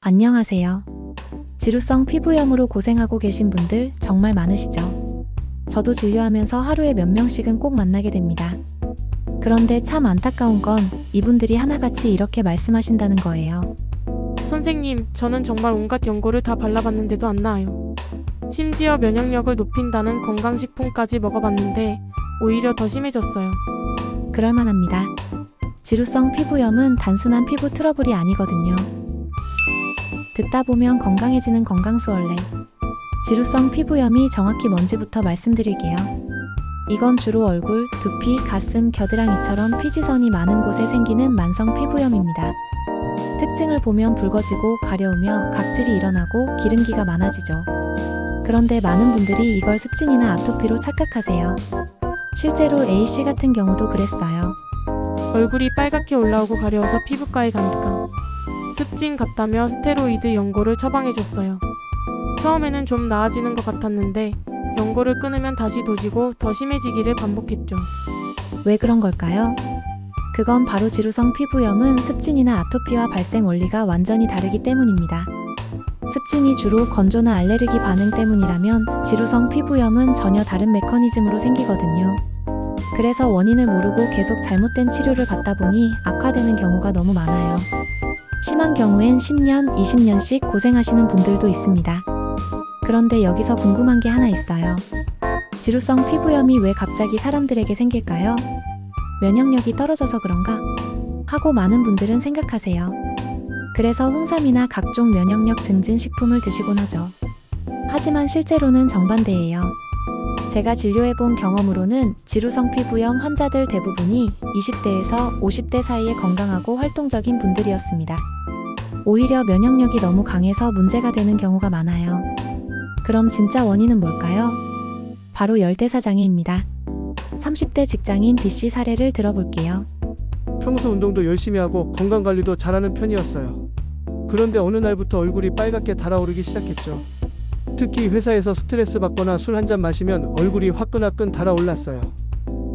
안녕하세요. 지루성 피부염으로 고생하고 계신 분들 정말 많으시죠? 저도 진료하면서 하루에 몇 명씩은 꼭 만나게 됩니다. 그런데 참 안타까운 건 이분들이 하나같이 이렇게 말씀하신다는 거예요. 선생님, 저는 정말 온갖 연고를 다 발라봤는데도 안 나아요. 심지어 면역력을 높인다는 건강식품까지 먹어봤는데 오히려 더 심해졌어요. 그럴만합니다. 지루성 피부염은 단순한 피부 트러블이 아니거든요. 듣다 보면 건강해지는 건강수월래. 지루성 피부염이 정확히 뭔지부터 말씀드릴게요. 이건 주로 얼굴, 두피, 가슴, 겨드랑이처럼 피지선이 많은 곳에 생기는 만성 피부염입니다. 특징을 보면 붉어지고 가려우며 각질이 일어나고 기름기가 많아지죠. 그런데 많은 분들이 이걸 습진이나 아토피로 착각하세요. 실제로 A씨 같은 경우도 그랬어요. 얼굴이 빨갛게 올라오고 가려워서 피부과에 가니까 습진 같다며 스테로이드 연고를 처방해줬어요. 처음에는 좀 나아지는 것 같았는데 연고를 끊으면 다시 도지고 더 심해지기를 반복했죠. 왜 그런 걸까요? 그건 바로 지루성 피부염은 습진이나 아토피와 발생 원리가 완전히 다르기 때문입니다. 습진이 주로 건조나 알레르기 반응 때문이라면 지루성 피부염은 전혀 다른 메커니즘으로 생기거든요. 그래서 원인을 모르고 계속 잘못된 치료를 받다 보니 악화되는 경우가 너무 많아요. 심한 경우엔 10년, 20년씩 고생하시는 분들도 있습니다. 그런데 여기서 궁금한 게 하나 있어요. 지루성 피부염이 왜 갑자기 사람들에게 생길까요? 면역력이 떨어져서 그런가? 하고 많은 분들은 생각하세요. 그래서 홍삼이나 각종 면역력 증진 식품을 드시곤 하죠. 하지만 실제로는 정반대예요. 제가 진료해본 경험으로는 지루성 피부염 환자들 대부분이 20대에서 50대 사이에 건강하고 활동적인 분들이었습니다. 오히려 면역력이 너무 강해서 문제가 되는 경우가 많아요. 그럼 진짜 원인은 뭘까요? 바로 열대사장애입니다. 30대 직장인 B씨 사례를 들어볼게요. 평소 운동도 열심히 하고 건강관리도 잘하는 편이었어요. 그런데 어느 날부터 얼굴이 빨갛게 달아오르기 시작했죠. 특히 회사에서 스트레스 받거나 술 한잔 마시면 얼굴이 화끈화끈 달아올랐어요.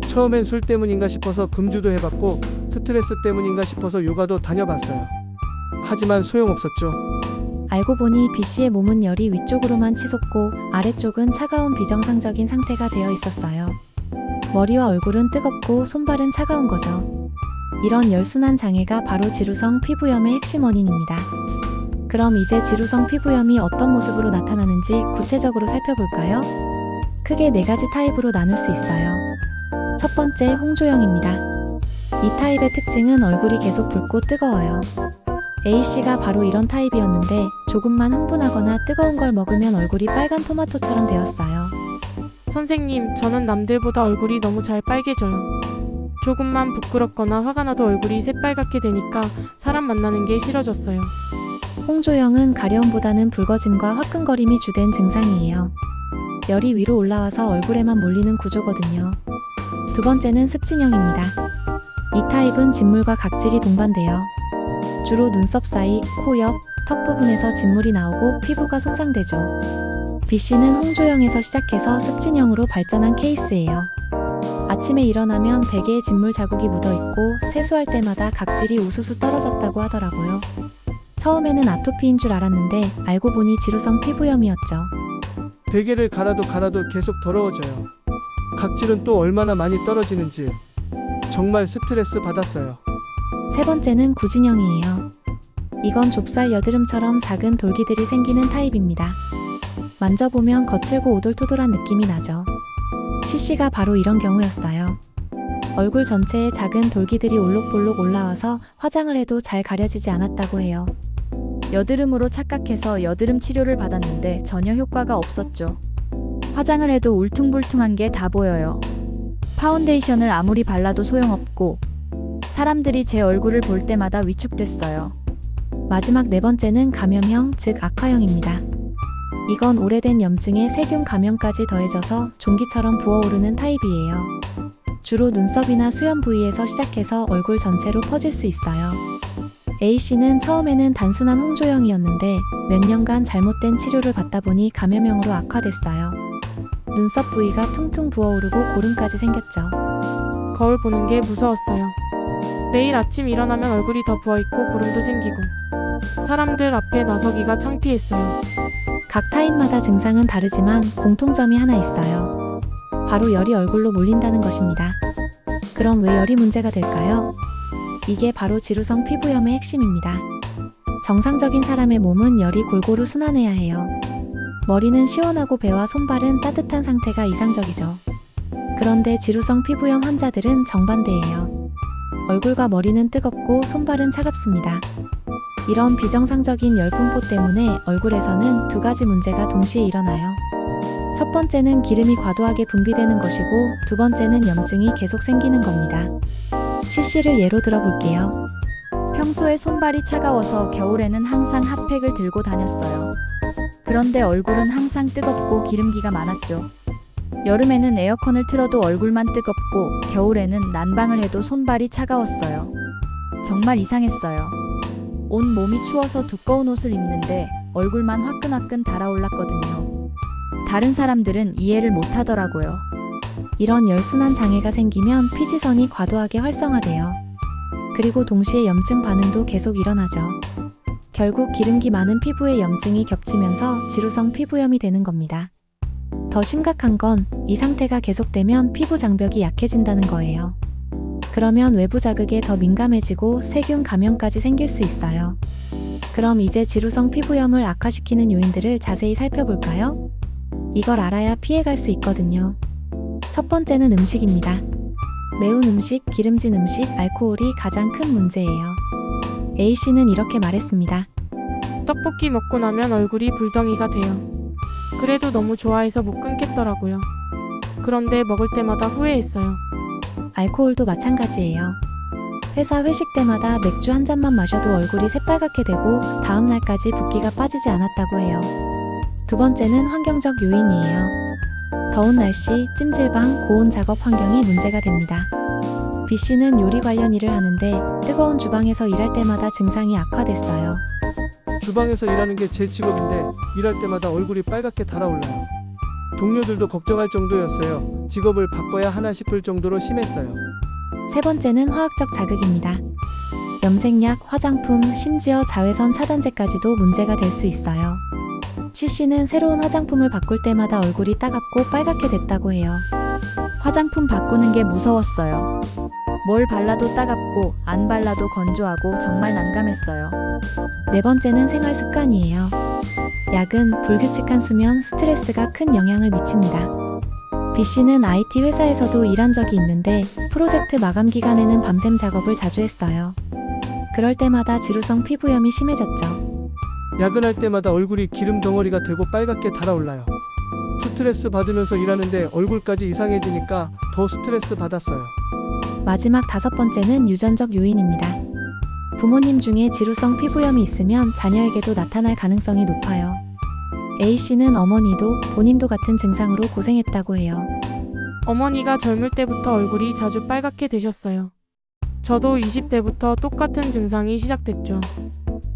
처음엔 술 때문인가 싶어서 금주도 해봤고 스트레스 때문인가 싶어서 요가도 다녀봤어요. 하지만 소용없었죠. 알고 보니 B씨의 몸은 열이 위쪽으로만 치솟고 아래쪽은 차가운 비정상적인 상태가 되어 있었어요. 머리와 얼굴은 뜨겁고 손발은 차가운 거죠. 이런 열순환 장애가 바로 지루성 피부염의 핵심 원인입니다. 그럼 이제 지루성 피부염이 어떤 모습으로 나타나는지 구체적으로 살펴볼까요? 크게 4가지 타입으로 나눌 수 있어요. 첫 번째, 홍조형입니다. 이 타입의 특징은 얼굴이 계속 붉고 뜨거워요. A씨가 바로 이런 타입이었는데 조금만 흥분하거나 뜨거운 걸 먹으면 얼굴이 빨간 토마토처럼 되었어요. 선생님, 저는 남들보다 얼굴이 너무 잘 빨개져요. 조금만 부끄럽거나 화가 나도 얼굴이 새빨갛게 되니까 사람 만나는 게 싫어졌어요. 홍조형은 가려움보다는 붉어짐과 화끈거림이 주된 증상이에요. 열이 위로 올라와서 얼굴에만 몰리는 구조거든요. 두 번째는 습진형입니다. 이 타입은 진물과 각질이 동반돼요. 주로 눈썹 사이, 코 옆, 턱 부분에서 진물이 나오고 피부가 손상되죠. B씨는 홍조형에서 시작해서 습진형으로 발전한 케이스예요. 아침에 일어나면 베개에 진물 자국이 묻어있고 세수할 때마다 각질이 우수수 떨어졌다고 하더라고요. 처음에는 아토피인 줄 알았는데 알고 보니 지루성 피부염이었죠. 베개를 갈아도 계속 더러워져요. 각질은 또 얼마나 많이 떨어지는지 정말 스트레스 받았어요. 세 번째는 구진형이에요. 이건 좁쌀 여드름처럼 작은 돌기들이 생기는 타입입니다. 만져보면 거칠고 오돌토돌한 느낌이 나죠. C씨가 바로 이런 경우였어요. 얼굴 전체에 작은 돌기들이 올록볼록 올라와서 화장을 해도 잘 가려지지 않았다고 해요. 여드름으로 착각해서 여드름 치료를 받았는데 전혀 효과가 없었죠. 화장을 해도 울퉁불퉁한 게 다 보여요. 파운데이션을 아무리 발라도 소용없고 사람들이 제 얼굴을 볼 때마다 위축됐어요. 마지막 4번째는 감염형, 즉 악화형입니다. 이건 오래된 염증에 세균 감염까지 더해져서 종기처럼 부어오르는 타입이에요. 주로 눈썹이나 수염 부위에서 시작해서 얼굴 전체로 퍼질 수 있어요. A씨는 처음에는 단순한 홍조형이었는데 몇 년간 잘못된 치료를 받다 보니 감염형으로 악화됐어요. 눈썹 부위가 퉁퉁 부어오르고 고름까지 생겼죠. 거울 보는 게 무서웠어요. 매일 아침 일어나면 얼굴이 더 부어있고 고름도 생기고 사람들 앞에 나서기가 창피했어요. 각 타입마다 증상은 다르지만 공통점이 하나 있어요. 바로 열이 얼굴로 몰린다는 것입니다. 그럼 왜 열이 문제가 될까요? 이게 바로 지루성 피부염의 핵심입니다. 정상적인 사람의 몸은 열이 골고루 순환해야 해요. 머리는 시원하고 배와 손발은 따뜻한 상태가 이상적이죠. 그런데 지루성 피부염 환자들은 정반대예요. 얼굴과 머리는 뜨겁고 손발은 차갑습니다. 이런 비정상적인 열분포 때문에 얼굴에서는 두 가지 문제가 동시에 일어나요. 첫 번째는 기름이 과도하게 분비되는 것이고 두 번째는 염증이 계속 생기는 겁니다. CC를 예로 들어볼게요. 평소에 손발이 차가워서 겨울에는 항상 핫팩을 들고 다녔어요. 그런데 얼굴은 항상 뜨겁고 기름기가 많았죠. 여름에는 에어컨을 틀어도 얼굴만 뜨겁고 겨울에는 난방을 해도 손발이 차가웠어요. 정말 이상했어요. 온 몸이 추워서 두꺼운 옷을 입는데 얼굴만 화끈화끈 달아올랐거든요. 다른 사람들은 이해를 못 하더라고요. 이런 열순환 장애가 생기면 피지선이 과도하게 활성화돼요. 그리고 동시에 염증 반응도 계속 일어나죠. 결국 기름기 많은 피부에 염증이 겹치면서 지루성 피부염이 되는 겁니다. 더 심각한 건 이 상태가 계속되면 피부 장벽이 약해진다는 거예요. 그러면 외부 자극에 더 민감해지고 세균 감염까지 생길 수 있어요. 그럼 이제 지루성 피부염을 악화시키는 요인들을 자세히 살펴볼까요? 이걸 알아야 피해갈 수 있거든요. 첫 번째는 음식입니다. 매운 음식, 기름진 음식, 알코올이 가장 큰 문제예요. A씨는 이렇게 말했습니다. 떡볶이 먹고 나면 얼굴이 불덩이가 돼요. 그래도 너무 좋아해서 못 끊겠더라고요. 그런데 먹을 때마다 후회했어요. 알코올도 마찬가지예요. 회사 회식 때마다 맥주 한 잔만 마셔도 얼굴이 새빨갛게 되고 다음 날까지 붓기가 빠지지 않았다고 해요. 두 번째는 환경적 요인이에요. 더운 날씨, 찜질방, 고온 작업 환경이 문제가 됩니다. B씨는 요리 관련 일을 하는데 뜨거운 주방에서 일할 때마다 증상이 악화됐어요. 주방에서 일하는 게 제 직업인데 일할 때마다 얼굴이 빨갛게 달아올라요. 동료들도 걱정할 정도였어요. 직업을 바꿔야 하나 싶을 정도로 심했어요. 세 번째는 화학적 자극입니다. 염색약, 화장품, 심지어 자외선 차단제까지도 문제가 될 수 있어요. C씨는 새로운 화장품을 바꿀 때마다 얼굴이 따갑고 빨갛게 됐다고 해요. 화장품 바꾸는 게 무서웠어요. 뭘 발라도 따갑고 안 발라도 건조하고 정말 난감했어요. 네 번째는 생활 습관이에요. 야근, 불규칙한 수면, 스트레스가 큰 영향을 미칩니다. B씨는 IT 회사에서도 일한 적이 있는데 프로젝트 마감 기간에는 밤샘 작업을 자주 했어요. 그럴 때마다 지루성 피부염이 심해졌죠. 야근할 때마다 얼굴이 기름 덩어리가 되고 빨갛게 달아올라요. 스트레스 받으면서 일하는데 얼굴까지 이상해지니까 더 스트레스 받았어요. 마지막 다섯 번째는 유전적 요인입니다. 부모님 중에 지루성 피부염이 있으면 자녀에게도 나타날 가능성이 높아요. A씨는 어머니도 본인도 같은 증상으로 고생했다고 해요. 어머니가 젊을 때부터 얼굴이 자주 빨갛게 되셨어요. 저도 20대부터 똑같은 증상이 시작됐죠.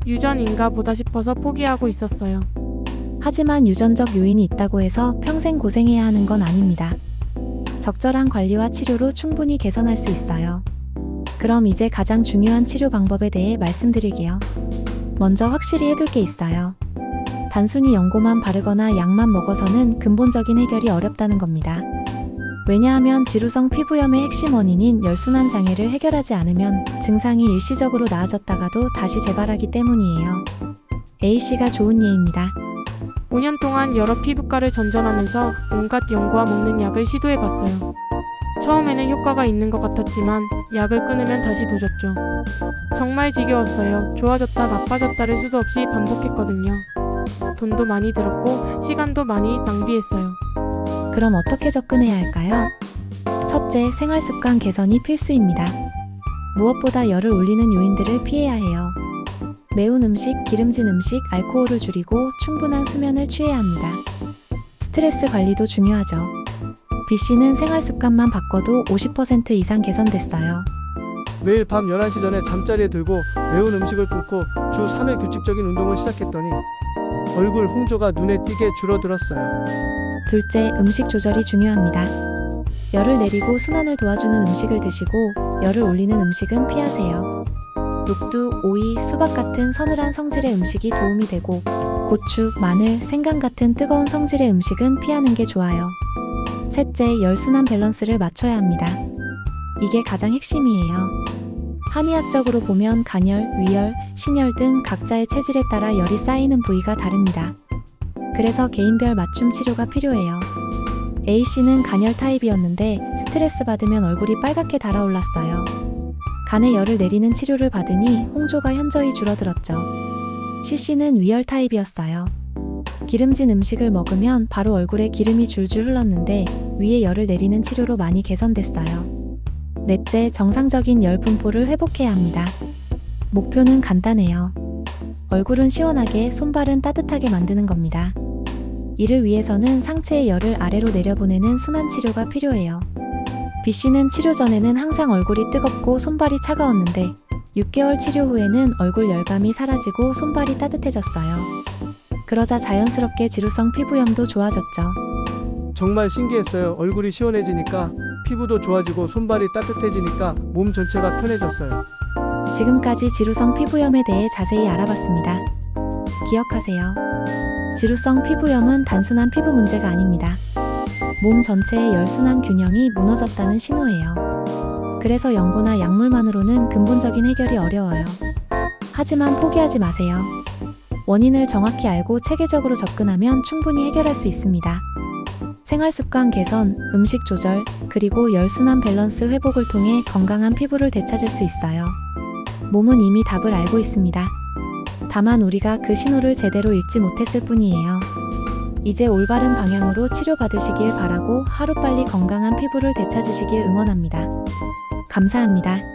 유전인가 보다 싶어서 포기하고 있었어요. 하지만 유전적 요인이 있다고 해서 평생 고생해야 하는 건 아닙니다. 적절한 관리와 치료로 충분히 개선할 수 있어요. 그럼 이제 가장 중요한 치료 방법에 대해 말씀드릴게요. 먼저 확실히 해둘 게 있어요. 단순히 연고만 바르거나 약만 먹어서는 근본적인 해결이 어렵다는 겁니다. 왜냐하면 지루성 피부염의 핵심 원인인 열순환 장애를 해결하지 않으면 증상이 일시적으로 나아졌다가도 다시 재발하기 때문이에요. A씨가 좋은 예입니다. 5년 동안 여러 피부과를 전전하면서 온갖 연고와 먹는 약을 시도해봤어요. 처음에는 효과가 있는 것 같았지만 약을 끊으면 다시 도졌죠. 정말 지겨웠어요. 좋아졌다 나빠졌다를 수도 없이 반복했거든요. 돈도 많이 들었고 시간도 많이 낭비했어요. 그럼 어떻게 접근해야 할까요? 첫째, 생활습관 개선이 필수입니다. 무엇보다 열을 올리는 요인들을 피해야 해요. 매운 음식, 기름진 음식, 알코올을 줄이고 충분한 수면을 취해야 합니다. 스트레스 관리도 중요하죠. B씨는 생활습관만 바꿔도 50% 이상 개선됐어요. 매일 밤 11시 전에 잠자리에 들고 매운 음식을 끊고 주 3회 규칙적인 운동을 시작했더니 얼굴 홍조가 눈에 띄게 줄어들었어요. 둘째, 음식 조절이 중요합니다. 열을 내리고 순환을 도와주는 음식을 드시고 열을 올리는 음식은 피하세요. 녹두, 오이, 수박 같은 서늘한 성질의 음식이 도움이 되고 고추, 마늘, 생강 같은 뜨거운 성질의 음식은 피하는 게 좋아요. 셋째, 열순환 밸런스를 맞춰야 합니다. 이게 가장 핵심이에요. 한의학적으로 보면 간열, 위열, 신열 등 각자의 체질에 따라 열이 쌓이는 부위가 다릅니다. 그래서 개인별 맞춤 치료가 필요해요. A씨는 간열 타입이었는데 스트레스 받으면 얼굴이 빨갛게 달아올랐어요. 간에 열을 내리는 치료를 받으니 홍조가 현저히 줄어들었죠. C씨는 위열 타입이었어요. 기름진 음식을 먹으면 바로 얼굴에 기름이 줄줄 흘렀는데 위에 열을 내리는 치료로 많이 개선됐어요. 넷째, 정상적인 열 분포를 회복해야 합니다. 목표는 간단해요. 얼굴은 시원하게, 손발은 따뜻하게 만드는 겁니다. 이를 위해서는 상체의 열을 아래로 내려보내는 순환 치료가 필요해요. B씨는 치료 전에는 항상 얼굴이 뜨겁고 손발이 차가웠는데 6개월 치료 후에는 얼굴 열감이 사라지고 손발이 따뜻해졌어요. 그러자 자연스럽게 지루성 피부염도 좋아졌죠. 정말 신기했어요. 얼굴이 시원해지니까 피부도 좋아지고 손발이 따뜻해지니까 몸 전체가 편해졌어요. 지금까지 지루성 피부염에 대해 자세히 알아봤습니다. 기억하세요. 지루성 피부염은 단순한 피부 문제가 아닙니다. 몸 전체의 열순환 균형이 무너졌다는 신호예요. 그래서 연고나 약물만으로는 근본적인 해결이 어려워요. 하지만 포기하지 마세요. 원인을 정확히 알고 체계적으로 접근하면 충분히 해결할 수 있습니다. 생활습관 개선, 음식 조절, 그리고 열순환 밸런스 회복을 통해 건강한 피부를 되찾을 수 있어요. 몸은 이미 답을 알고 있습니다. 다만 우리가 그 신호를 제대로 읽지 못했을 뿐이에요. 이제 올바른 방향으로 치료받으시길 바라고 하루빨리 건강한 피부를 되찾으시길 응원합니다. 감사합니다.